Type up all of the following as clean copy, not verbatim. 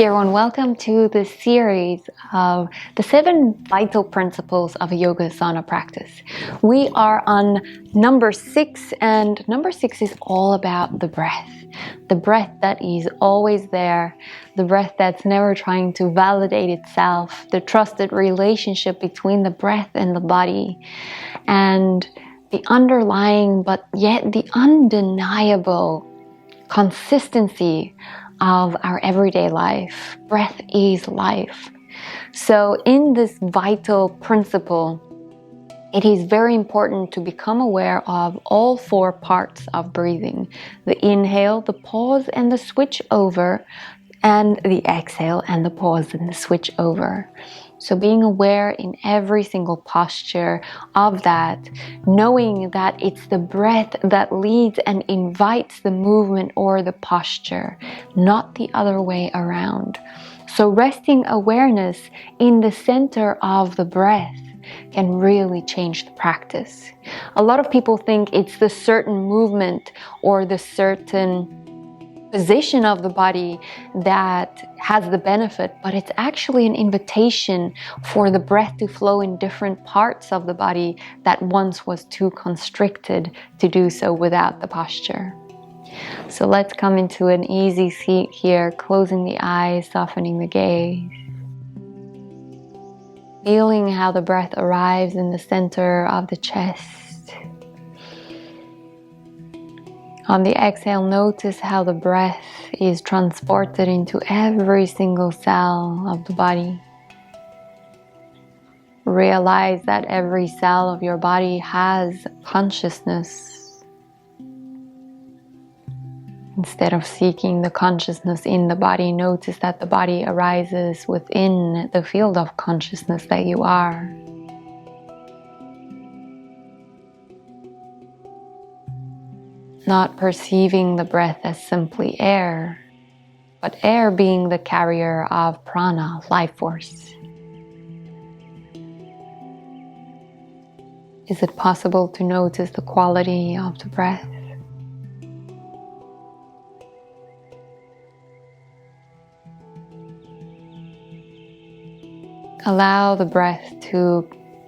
Dear one, welcome to the series of the 7 vital principles of a yoga asana practice. We are on number 6, and number 6 is all about the breath. The breath that is always there, the breath that's never trying to validate itself, the trusted relationship between the breath and the body, and the underlying but yet the undeniable consistency of our everyday life. Breath is life. So in this vital principle, it is very important to become aware of all 4 parts of breathing: the inhale, the pause, and the switch over, and the exhale and the pause and the switch over. So being aware in every single posture of that, knowing that it's the breath that leads and invites the movement or the posture, not the other way around. So resting awareness in the center of the breath can really change the practice. A lot of people think it's the certain movement or the certain position of the body that has the benefit, but it's actually an invitation for the breath to flow in different parts of the body that once was too constricted to do so without the posture. So let's come into an easy seat here, closing the eyes, softening the gaze. Feeling how the breath arrives in the center of the chest. On the exhale, notice how the breath is transported into every single cell of the body. Realize that every cell of your body has consciousness. Instead of seeking the consciousness in the body, notice that the body arises within the field of consciousness that you are. Not perceiving the breath as simply air, but air being the carrier of prana, life force. Is it possible to notice the quality of the breath? Allow the breath to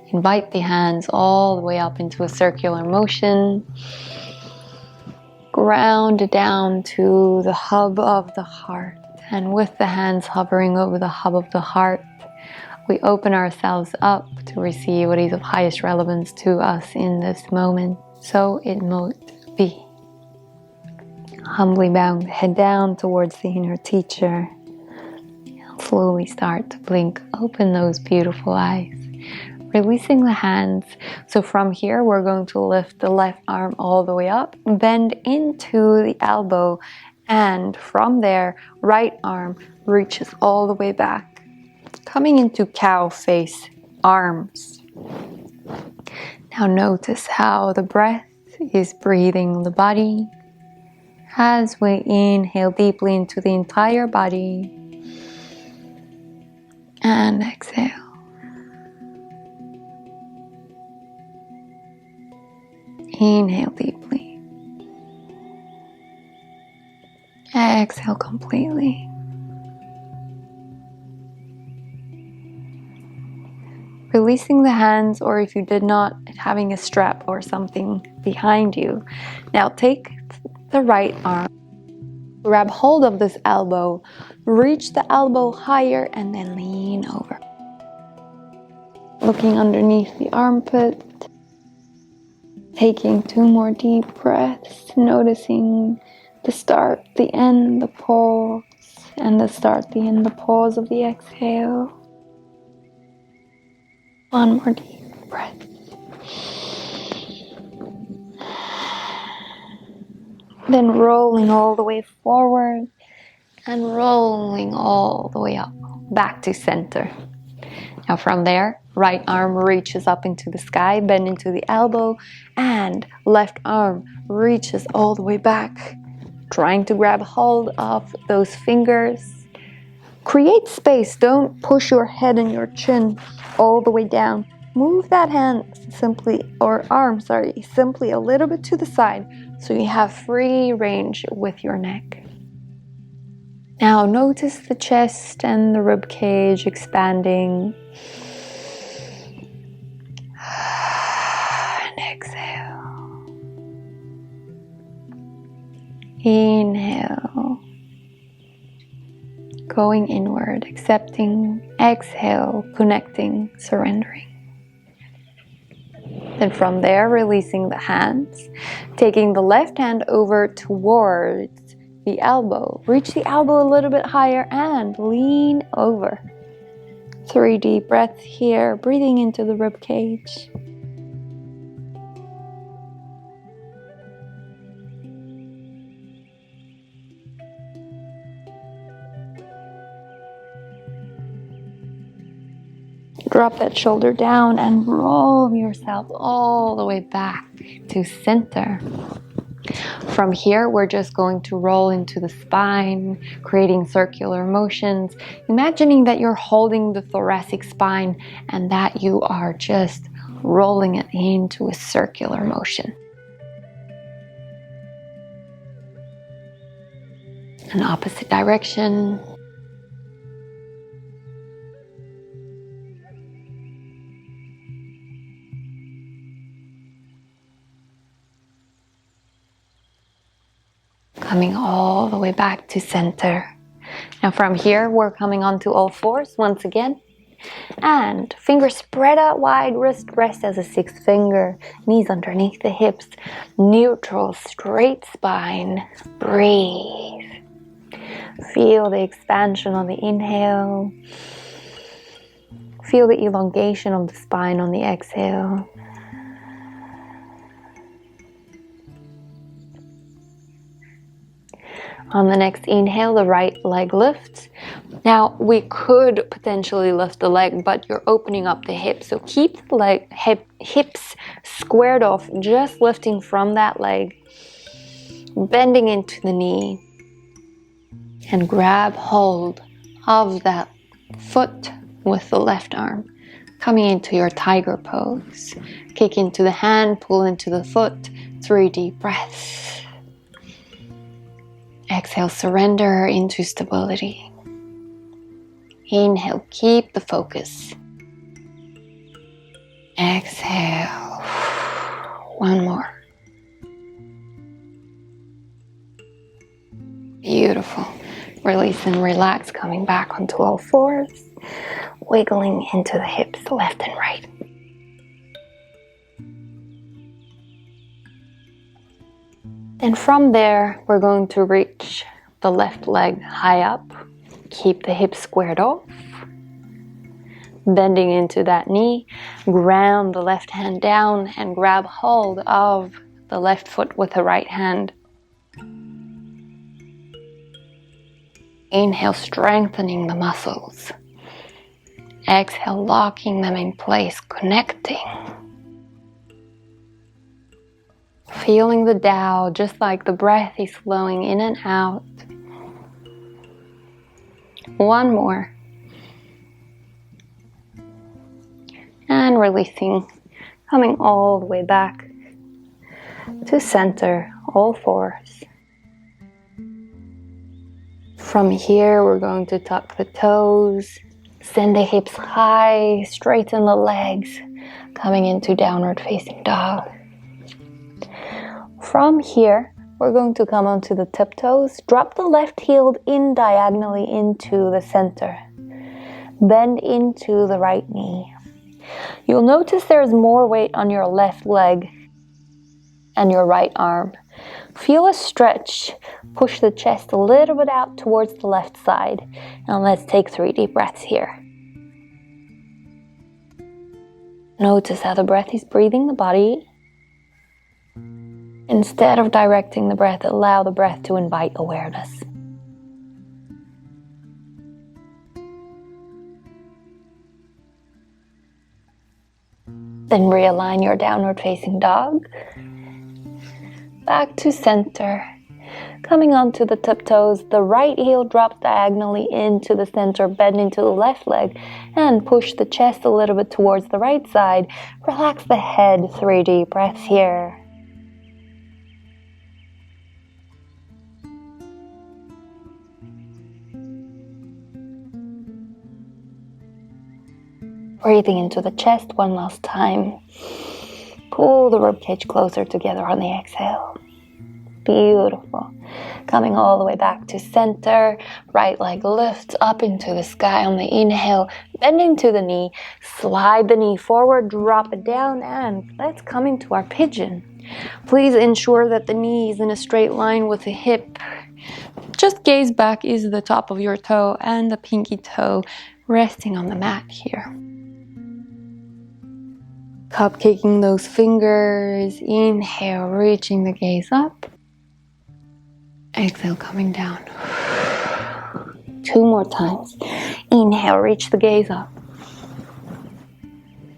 invite the hands all the way up into a circular motion. Ground down to the hub of the heart, and with the hands hovering over the hub of the heart, we open ourselves up to receive what is of highest relevance to us in this moment. So it might be. Humbly bowing the head down towards the inner teacher. And slowly start to blink open those beautiful eyes. Releasing the hands. So from here, we're going to lift the left arm all the way up, bend into the elbow, and from there, right arm reaches all the way back. Coming into cow face, arms. Now notice how the breath is breathing the body as we inhale deeply into the entire body and exhale. Inhale deeply. Exhale completely. Releasing the hands, or if you did not, having a strap or something behind you. Now take the right arm, grab hold of this elbow, reach the elbow higher, and then lean over. Looking underneath the armpit. Taking 2 more deep breaths, noticing the start, the end, the pause, and the start, the end, the pause of the exhale. 1 more deep breath. Then rolling all the way forward and rolling all the way up, back to center. Now from there, right arm reaches up into the sky, bend into the elbow, and left arm reaches all the way back, trying to grab hold of those fingers. Create space, don't push your head and your chin all the way down. Move that hand simply, or arm, simply a little bit to the side so you have free range with your neck. Now notice the chest and the rib cage expanding. And exhale. Inhale. Going inward, accepting. Exhale, connecting, surrendering. Then from there, releasing the hands, taking the left hand over towards the elbow. Reach the elbow a little bit higher and lean over. 3 deep breaths here, breathing into the rib cage. Drop that shoulder down and roll yourself all the way back to center. From here, we're just going to roll into the spine, creating circular motions, imagining that you're holding the thoracic spine and that you are just rolling it into a circular motion. An opposite direction. Coming all the way back to center. Now from here, we're coming onto all fours once again. And fingers spread out wide, wrist rest as a 6th finger. Knees underneath the hips. Neutral, straight spine. Breathe. Feel the expansion on the inhale. Feel the elongation of the spine on the exhale. On the next inhale, the right leg lifts. Now, we could potentially lift the leg, but you're opening up the hips. So keep the hips squared off, just lifting from that leg, bending into the knee, and grab hold of that foot with the left arm, coming into your tiger pose. Kick into the hand, pull into the foot, 3 deep breaths. Exhale, surrender into stability. Inhale, keep the focus. Exhale. One more. Beautiful. Release and relax, coming back onto all fours, wiggling into the hips, left and right. And from there, we're going to reach the left leg high up. Keep the hips squared off. Bending into that knee. Ground the left hand down and grab hold of the left foot with the right hand. Inhale, strengthening the muscles. Exhale, locking them in place, connecting. Feeling the Tao, just like the breath is flowing in and out. One more. And releasing, coming all the way back to center, all fours. From here, we're going to tuck the toes, send the hips high, straighten the legs, coming into downward facing dog. From here, we're going to come onto the tiptoes, drop the left heel in diagonally into the center. Bend into the right knee. You'll notice there's more weight on your left leg and your right arm. Feel a stretch. Push the chest a little bit out towards the left side. And let's take 3 deep breaths here. Notice how the breath is breathing the body. Instead of directing the breath, allow the breath to invite awareness. Then realign your downward facing dog. Back to center. Coming onto the tiptoes, the right heel drops diagonally into the center, bend into the left leg, and push the chest a little bit towards the right side. Relax the head, 3 deep breaths here. Breathing into the chest one last time. Pull the ribcage closer together on the exhale. Beautiful. Coming all the way back to center. Right leg lifts up into the sky on the inhale. Bending to the knee. Slide the knee forward, drop it down, and let's come into our pigeon. Please ensure that the knee is in a straight line with the hip. Just gaze back is the top of your toe and the pinky toe resting on the mat here. Cupcaking those fingers. Inhale, reaching the gaze up. Exhale, coming down. 2 more times. Inhale, reach the gaze up.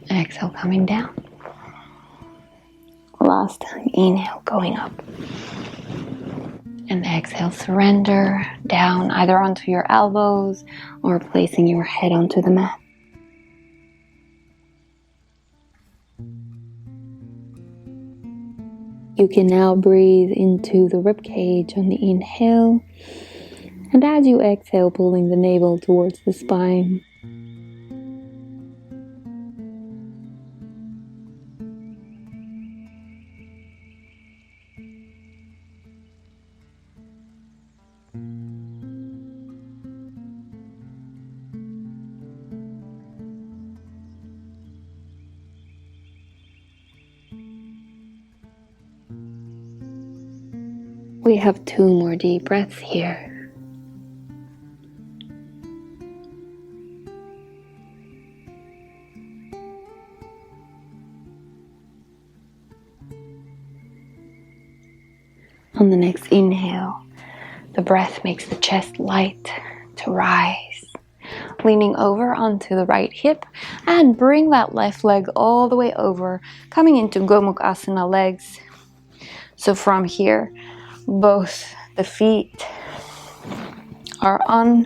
Exhale, coming down. Last time, inhale, going up. And exhale, surrender down either onto your elbows or placing your head onto the mat. You can now breathe into the ribcage on the inhale, and as you exhale, pulling the navel towards the spine. We have 2 more deep breaths here. On the next inhale, the breath makes the chest light to rise. Leaning over onto the right hip and bring that left leg all the way over, coming into Gomukhasana legs. So from here, both the feet are on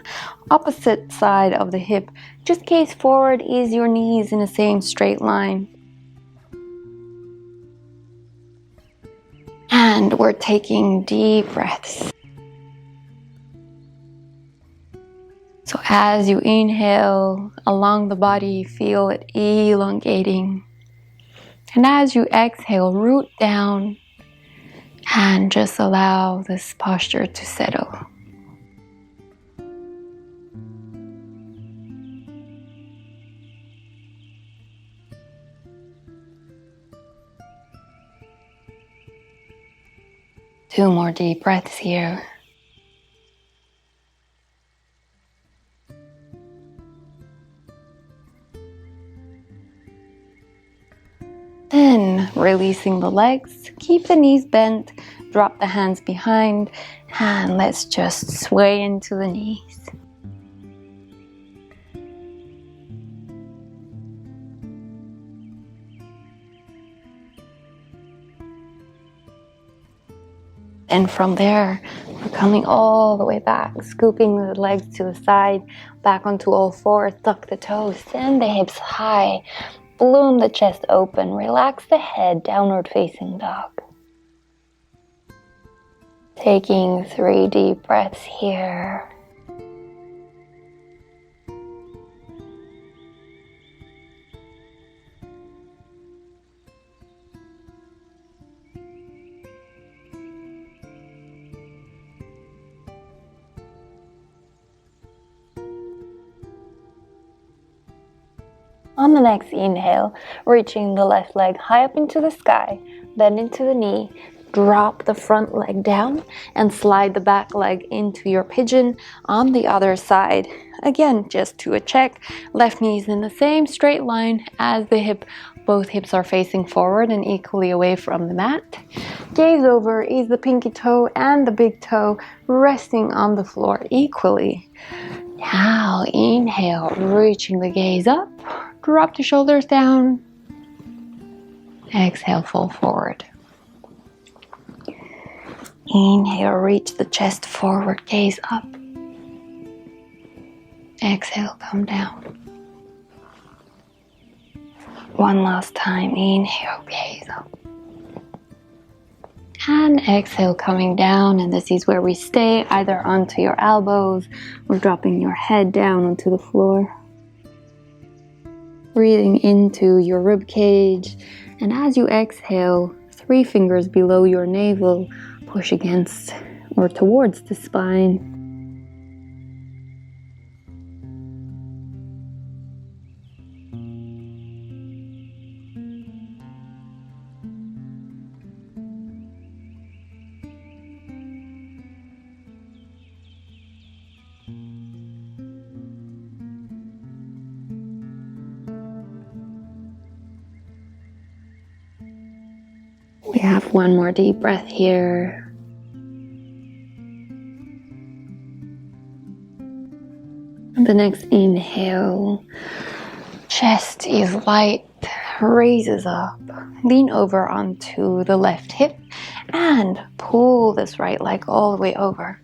opposite side of the hip. Just gaze forward, ease your knees in the same straight line. And we're taking deep breaths. So as you inhale along the body, feel it elongating. And as you exhale, root down and just allow this posture to settle. Two more deep breaths here. Then releasing the legs, keep the knees bent, drop the hands behind, and let's just sway into the knees. And from there, we're coming all the way back, scooping the legs to the side, back onto all fours, tuck the toes, send the hips high, bloom the chest open, relax the head, downward facing dog. Taking 3 deep breaths here. On the next inhale, reaching the left leg high up into the sky, bend into the knee, drop the front leg down and slide the back leg into your pigeon on the other side. Again, just to a check, left knee is in the same straight line as the hip. Both hips are facing forward and equally away from the mat. Gaze over, ease the pinky toe and the big toe resting on the floor equally. Now inhale, reaching the gaze up. Drop the shoulders down. Exhale, fall forward. Inhale, reach the chest forward, gaze up. Exhale, come down. One last time, inhale, gaze up. And exhale, coming down, and this is where we stay, either onto your elbows or dropping your head down onto the floor. Breathing into your rib cage, and as you exhale, 3 fingers below your navel, push against or towards the spine. We have one more deep breath here. And the next inhale, chest is light, raises up, lean over onto the left hip and pull this right leg all the way over.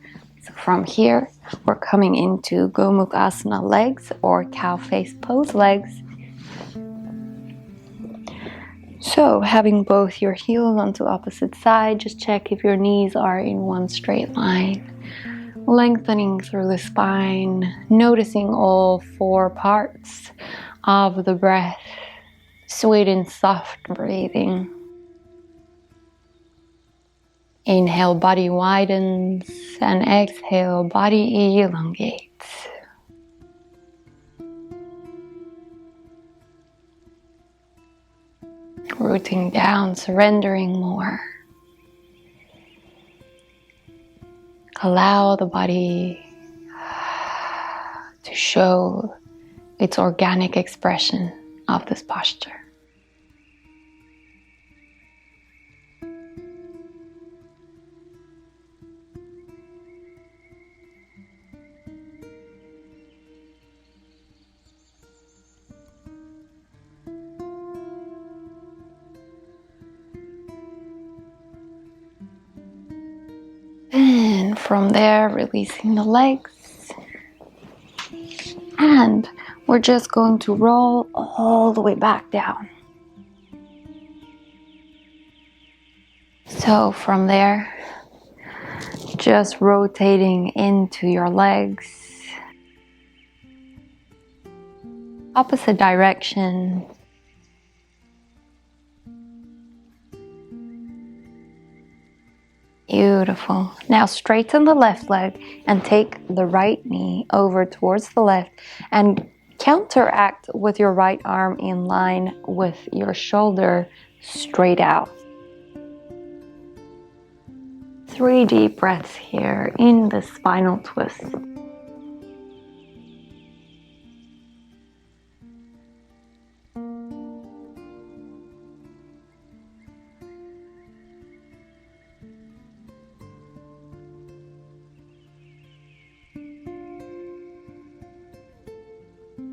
So from here, we're coming into Gomukhasana legs or cow face pose legs. So having both your heels onto opposite side, just check if your knees are in one straight line. Lengthening through the spine, noticing all 4 parts of the breath. Sweet and soft breathing. Inhale, body widens, and exhale, body elongates. Rooting down, surrendering more. Allow the body to show its organic expression of this posture. And from there, releasing the legs. And we're just going to roll all the way back down. So from there, just rotating into your legs. Opposite direction. Beautiful. Now straighten the left leg and take the right knee over towards the left and counteract with your right arm in line with your shoulder straight out. 3 deep breaths here in the spinal twist.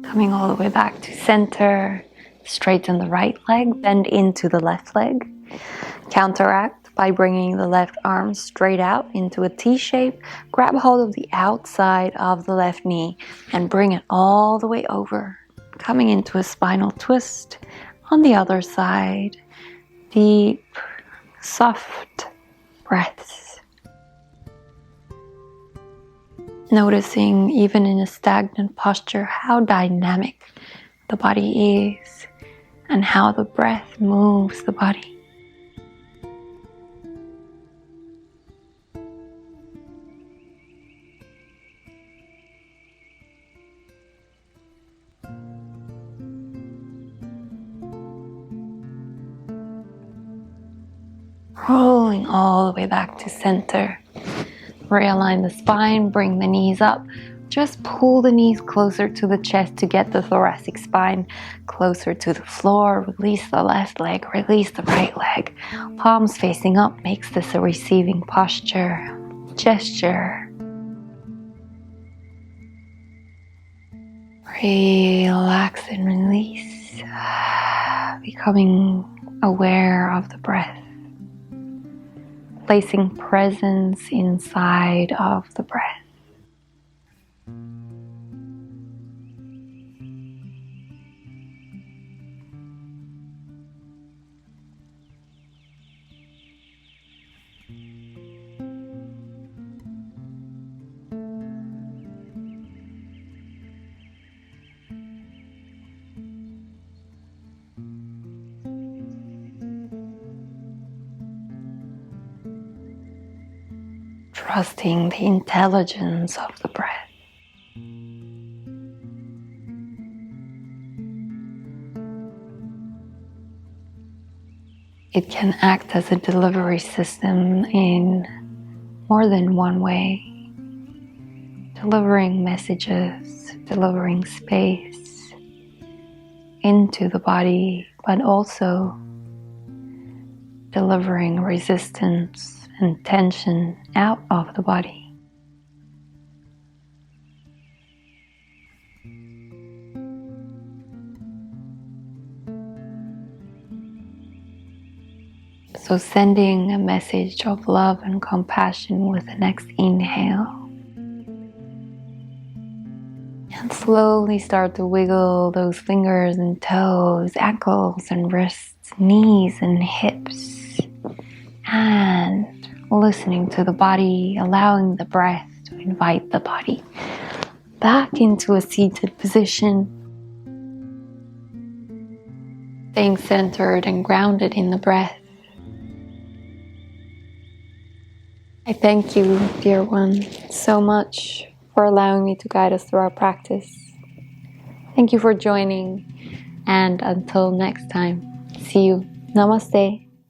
Coming all the way back to center, straighten the right leg, bend into the left leg. Counteract by bringing the left arm straight out into a T shape. Grab hold of the outside of the left knee and bring it all the way over. Coming into a spinal twist on the other side. Deep, soft breaths. Noticing even in a stagnant posture how dynamic the body is and how the breath moves the body. Rolling all the way back to center. Realign the spine, bring the knees up. Just pull the knees closer to the chest to get the thoracic spine closer to the floor. Release the left leg, release the right leg. Palms facing up makes this a receiving posture. Gesture. Relax and release. Becoming aware of the breath. Placing presence inside of the breath. trusting the intelligence of the breath. It can act as a delivery system in more than one way, delivering messages, delivering space into the body, but also delivering resistance and tension out of the body. So sending a message of love and compassion with the next inhale. And slowly start to wiggle those fingers and toes, ankles and wrists, knees and hips. And listening to the body, allowing the breath to invite the body back into a seated position. Staying centered and grounded in the breath. I thank you, dear one, so much for allowing me to guide us through our practice. Thank you for joining, and until next time, see you. Namaste.